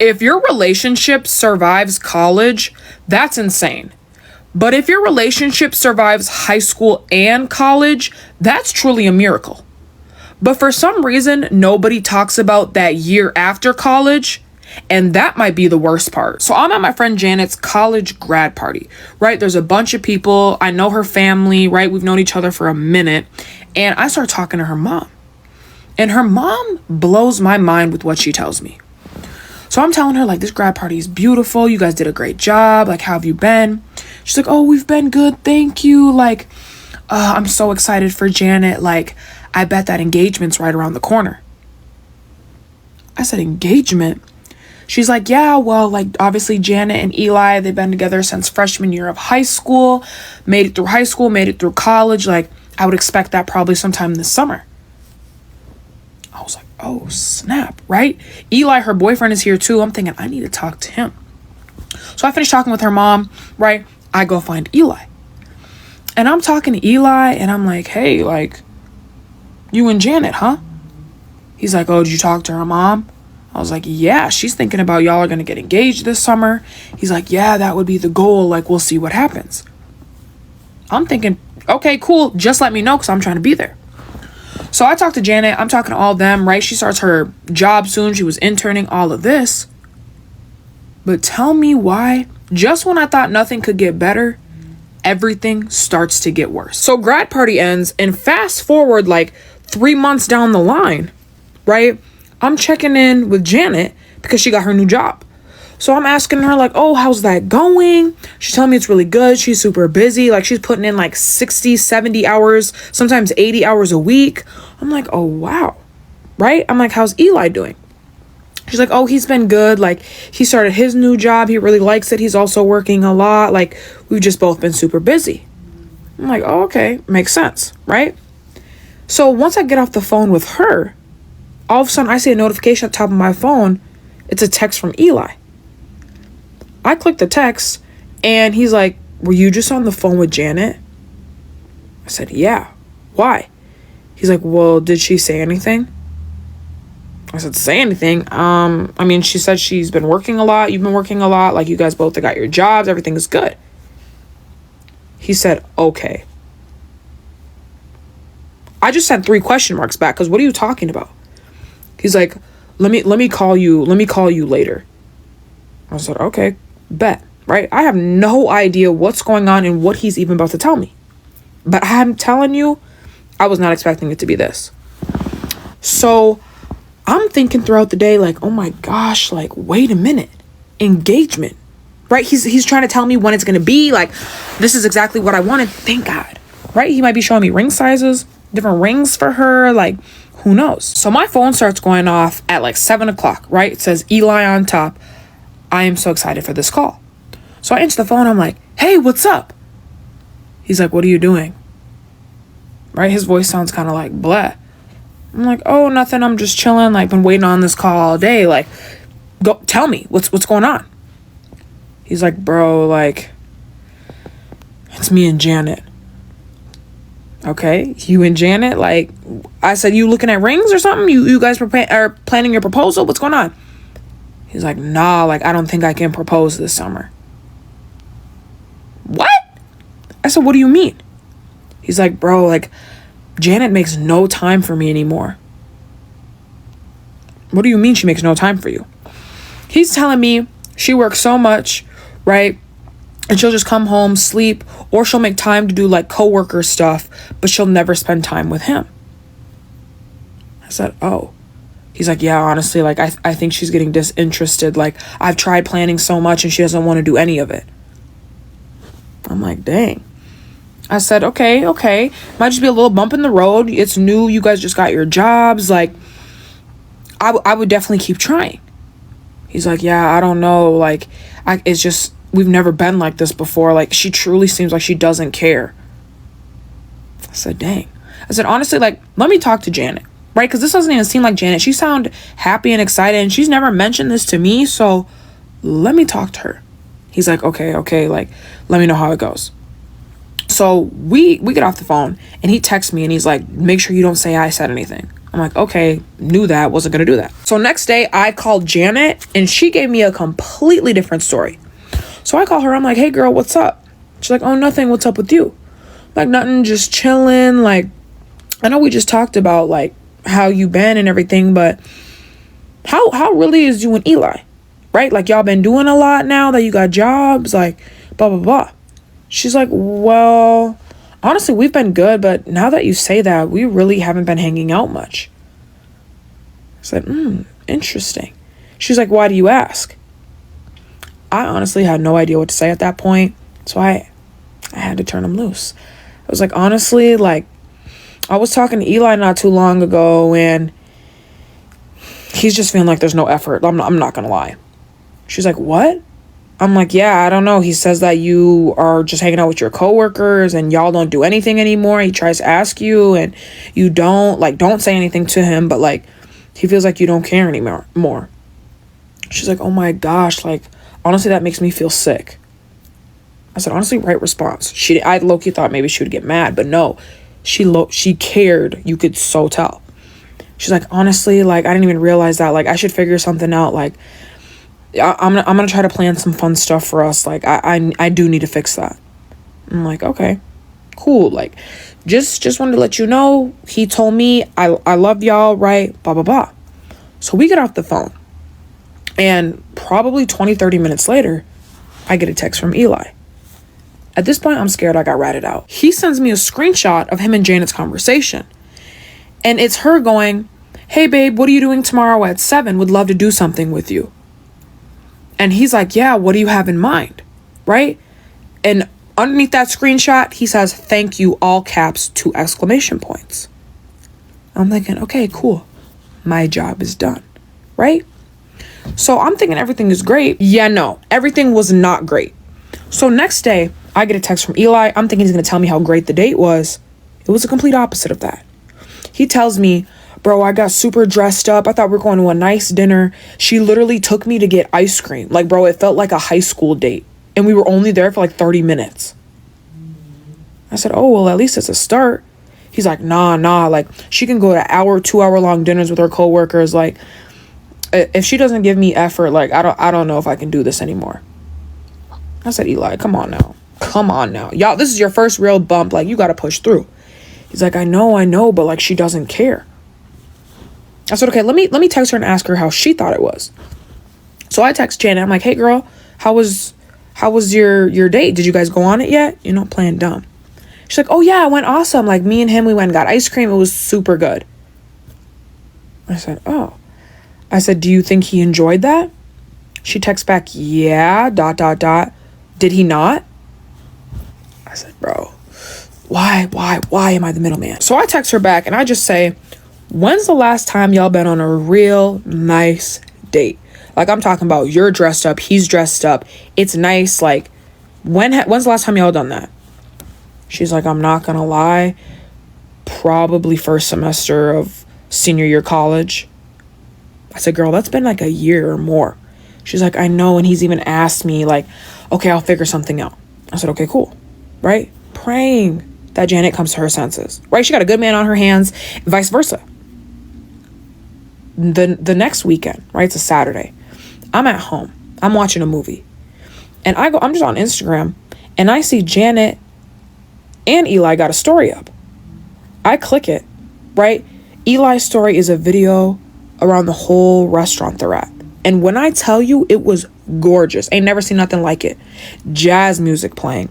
If your relationship survives college, that's insane. But if your relationship survives high school and college, that's truly a miracle. But for some reason, nobody talks about that year after college, and that might be the worst part. So I'm at my friend Janet's college grad party, right? There's a bunch of people. I know her family, right? We've known each other for a minute. And I start talking to her mom. And her mom blows my mind with what she tells me. So I'm telling her, like, this grad party is beautiful. You guys did a great job. Like, how have you been? She's like, oh, we've been good. Thank you. Like, I'm so excited for Janet. Like, I bet that engagement's right around the corner. I said, engagement? She's like, yeah, well, like, obviously Janet and Eli, they've been together since freshman year of high school, made it through high school, made it through college. Like, I would expect that probably sometime this summer. I was like, oh, snap, right? Eli, her boyfriend, is here too. I'm thinking, I need to talk to him. So I finished talking with her mom, right? I go find Eli. And I'm talking to Eli, and I'm like, hey, like, you and Janet, huh? He's like, oh, did you talk to her mom? I was like, yeah, she's thinking about y'all are going to get engaged this summer. He's like, yeah, that would be the goal. Like, we'll see what happens. I'm thinking, okay, cool. Just let me know because I'm trying to be there. So I talked to Janet. I'm talking to all of them, right? She starts her job soon. She was interning, all of this. But tell me why, just when I thought nothing could get better, everything starts to get worse. So grad party ends, and fast forward like 3 months down the line, right? I'm checking in with Janet because she got her new job. So I'm asking her, like, oh, how's that going? She's telling me it's really good. She's super busy. Like, she's putting in like 60, 70 hours, sometimes 80 hours a week. I'm like, oh, wow. Right? I'm like, how's Eli doing? She's like, oh, he's been good. Like, he started his new job. He really likes it. He's also working a lot. Like, we've just both been super busy. I'm like, oh, okay. Makes sense. Right? So once I get off the phone with her, all of a sudden I see a notification at the top of my phone. It's a text from Eli. I click the text, and he's like, were you just on the phone with Janet? I said, yeah. Why? He's like, well, did she say anything? I said, say anything? I mean, she said she's been working a lot. You've been working a lot. Like, you guys both got your jobs. Everything is good. He said, okay. I just sent 3 question marks back because what are you talking about? He's like, let me call you later. I said, okay, bet, right? I have no idea what's going on and what he's even about to tell me. But I'm telling you, I was not expecting it to be this. So I'm thinking throughout the day, like, oh my gosh, like, wait a minute. Engagement, right? He's trying to tell me when it's going to be. Like, this is exactly what I wanted. Thank God, right? He might be showing me ring sizes, different rings for her. Like, who knows? So my phone starts going off at like 7 o'clock, right? It says Eli on top. I am so excited for this call. So I answer the phone. I'm like, hey, what's up? He's like, what are you doing? Right? His voice sounds kind of like blah. I'm like, oh, nothing. I'm just chilling. Like, been waiting on this call all day. Like, go tell me what's going on. He's like, bro, like, it's me and Janet. Okay, you and Janet? Like, I said, you looking at rings or something? You guys are planning your proposal? What's going on? He's like, nah, like, I don't think I can propose this summer. What? I said, what do you mean? He's like, bro, like, Janet makes no time for me anymore. What do you mean she makes no time for you? He's telling me she works so much, right? And she'll just come home, sleep, or she'll make time to do like coworker stuff, but she'll never spend time with him. I said, oh. He's like, yeah, honestly, like, I think she's getting disinterested. Like, I've tried planning so much and she doesn't want to do any of it. I'm like, dang. I said, okay. Might just be a little bump in the road. It's new. You guys just got your jobs. Like, I would definitely keep trying. He's like, yeah, I don't know. Like, it's just, we've never been like this before. Like, she truly seems like she doesn't care. I said, dang. I said, honestly, like, let me talk to Janet. Right? Because this doesn't even seem like Janet. She sound happy and excited, and she's never mentioned this to me, so let me talk to her. He's like, okay, like, let me know how it goes. So we get off the phone, and he texts me, and he's like, make sure you don't say I said anything. I'm like, okay, knew that, wasn't gonna do that. So next day I called Janet and she gave me a completely different story. So I call her, I'm like, hey girl, what's up? She's like, oh, nothing, what's up with you? Like, nothing, just chilling. Like, I know we just talked about like how you been and everything, but how really is you and Eli? Right? Like, y'all been doing a lot now that you got jobs, like blah blah blah. She's like, well, honestly, we've been good, but now that you say that, we really haven't been hanging out much. I said, interesting. She's like, why do you ask? I honestly had no idea what to say at that point, so I had to turn him loose. I was like, honestly, like, I was talking to Eli not too long ago, and he's just feeling like there's no effort. I'm not gonna lie. She's like, what? I'm like, yeah, I don't know. He says that you are just hanging out with your coworkers and y'all don't do anything anymore. He tries to ask you and you don't say anything to him, but like, he feels like you don't care anymore. She's like, oh my gosh, like, honestly, that makes me feel sick. I said, honestly, right response. I low-key thought maybe she would get mad, but no, she cared. You could so tell. She's like, honestly, like, I didn't even realize that. Like, I should figure something out. Like, I'm gonna try to plan some fun stuff for us. Like, I do need to fix that. I'm like, okay, cool. Like, just wanted to let you know. He told me I love y'all, right? Blah blah blah. So we get off the phone, and probably 20-30 minutes later, I get a text from Eli. At this point, I'm scared I got ratted out. He sends me a screenshot of him and Janet's conversation, and it's her going, hey babe, what are you doing tomorrow at 7? Would love to do something with you. And he's like, yeah, what do you have in mind? Right? And underneath that screenshot, he says, thank you, all caps, 2 exclamation points. I'm thinking, okay, cool. My job is done. Right? So I'm thinking everything is great. Yeah, no, everything was not great. So next day, I get a text from Eli. I'm thinking he's going to tell me how great the date was. It was a complete opposite of that. He tells me, bro, I got super dressed up. I thought we were going to a nice dinner. She literally took me to get ice cream. Like, bro, it felt like a high school date. And we were only there for like 30 minutes. I said, oh, well, at least it's a start. He's like, nah. Like, she can go to 2-hour long dinners with her coworkers. Like, if she doesn't give me effort, like, I don't know if I can do this anymore. I said, Eli, come on now. Y'all, this is your first real bump. Like, you got to push through. He's like, I know, but like, she doesn't care. I said, okay, let me text her and ask her how she thought it was. So I text Janet. I'm like, hey girl, how was your date? Did you guys go on it yet? You know, playing dumb. She's like, oh yeah, it went awesome. Like, me and him, we went and got ice cream. It was super good. I said, oh. I said, do you think he enjoyed that? She texts back, yeah, ... Did he not? I said, bro, why am I the middleman? So I text her back and I just say, when's the last time y'all been on a real nice date? Like, I'm talking about you're dressed up, he's dressed up, it's nice. Like, when's the last time y'all done that? She's like, I'm not gonna lie, probably first semester of senior year college. I said, girl, that's been like a year or more. She's like, I know, and he's even asked me, like, okay, I'll figure something out. I said, okay, cool, right? Praying that Janet comes to her senses, right? She got a good man on her hands, and vice versa. The next weekend, right? It's a Saturday. I'm at home. I'm watching a movie. And I'm just on Instagram, and I see Janet and Eli got a story up. I click it, right? Eli's story is a video around the whole restaurant they're at. And when I tell you, it was gorgeous. Ain't never seen nothing like it. Jazz music playing,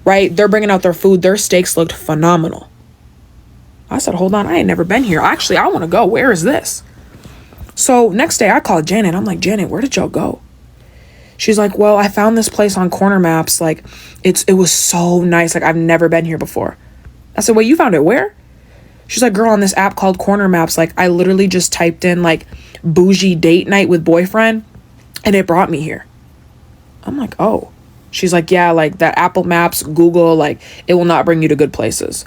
right? They're bringing out their food. Their steaks looked phenomenal. I said, hold on, I ain't never been here. Actually, I want to go. Where is this? So next day I called Janet. I'm like, Janet, where did y'all go? She's like, well, I found this place on Corner Maps. Like, it was so nice. Like, I've never been here before. I said, wait, you found it where? She's like, girl, on this app called Corner Maps. Like, I literally just typed in like bougie date night with boyfriend and it brought me here. I'm like, oh. She's like, yeah, like that Apple Maps, Google, like it will not bring you to good places.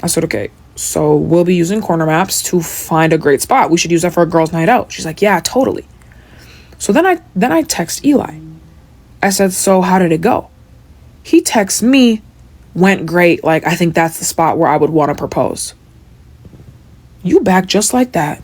I said, okay, so we'll be using Corner Maps to find a great spot. We should use that for a girls' night out. She's like, yeah, totally. So then I text Eli. I said, so how did it go? He texts me, went great. Like, I think that's the spot where I would want to propose. You back just like that.